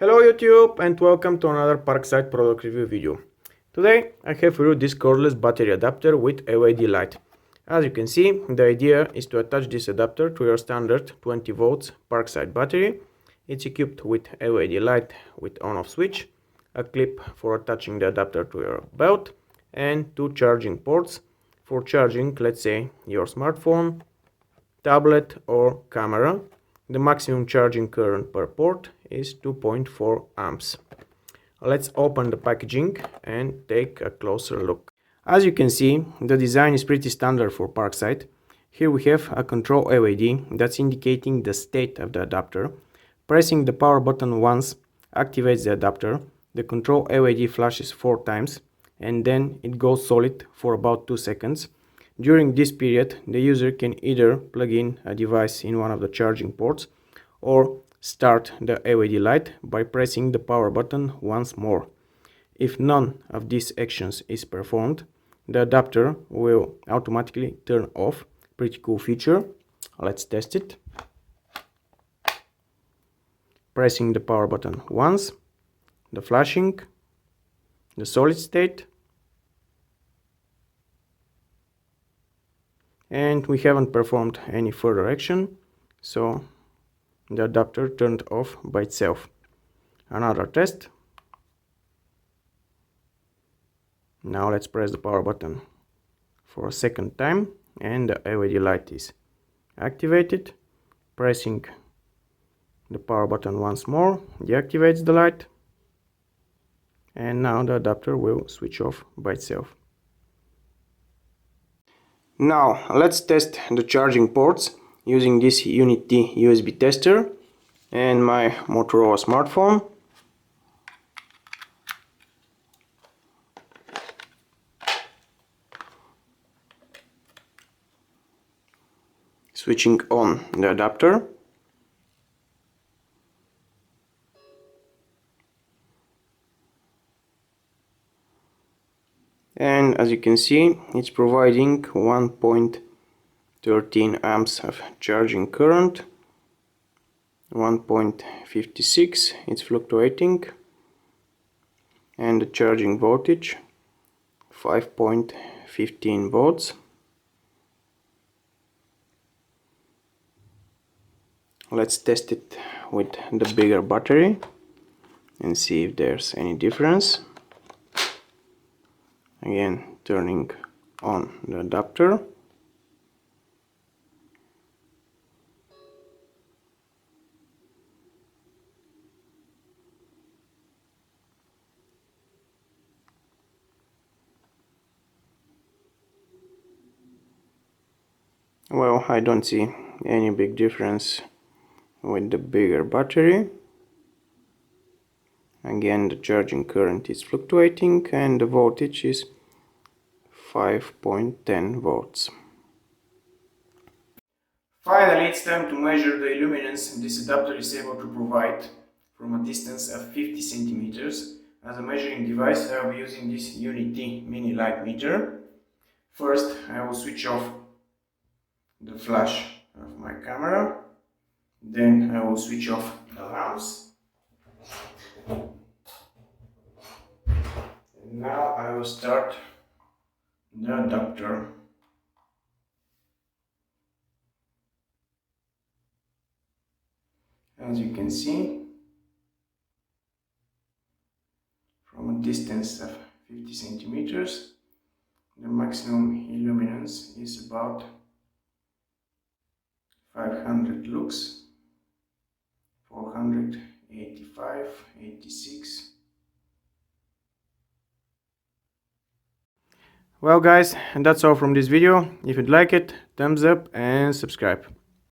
Hello YouTube and welcome to another Parkside product review video. Today I have for you this cordless battery adapter with LED light. As you can see, the idea is to attach this adapter to your standard 20 volts Parkside battery. It's equipped with LED light with on-off switch, a clip for attaching the adapter to your belt, and two charging ports for charging, let's say, your smartphone, tablet or camera. The maximum charging current per port is 2.4 amps. Let's open the packaging and take a closer look. As you can see, the design is pretty standard for Parkside. Here we have a control LED that's indicating the state of the adapter. Pressing the power button once activates the adapter. The control LED flashes 4 times and then it goes solid for about 2 seconds. During this period, the user can either plug in a device in one of the charging ports or start the LED light by pressing the power button once more. If none of these actions is performed, the adapter will automatically turn off. Pretty cool feature. Let's test it. Pressing the power button once, the flashing, the solid state, and we haven't performed any further action, so the adapter turned off by itself. Another test. Now let's press the power button for a second time and the LED light is activated. Pressing the power button once more deactivates the light, and now the adapter will switch off by itself. Now let's test the charging ports using this Unit T USB tester and my Motorola smartphone. Switching on the adapter. And as you can see, it's providing 1.13 amps of charging current, 1.56 it's fluctuating, and the charging voltage 5.15 volts. Let's test it with the bigger battery and see if there's any difference. Again, turning on the adapter. Well, I don't see any big difference with the bigger battery. Again, the charging current is fluctuating and the voltage is 5.10 volts. Finally, it's time to measure the luminance this adapter is able to provide from a distance of 50 centimeters. As a measuring device, I will be using this Unit T mini light meter. First, I will switch off the flash of my camera. Then I will switch off the lamps. And now I will start the adapter. As you can see, from a distance of 50 centimeters, the maximum illuminance is about 500 lux, 485, 86. Well guys, and that's all from this video. If you'd like it, thumbs up and subscribe.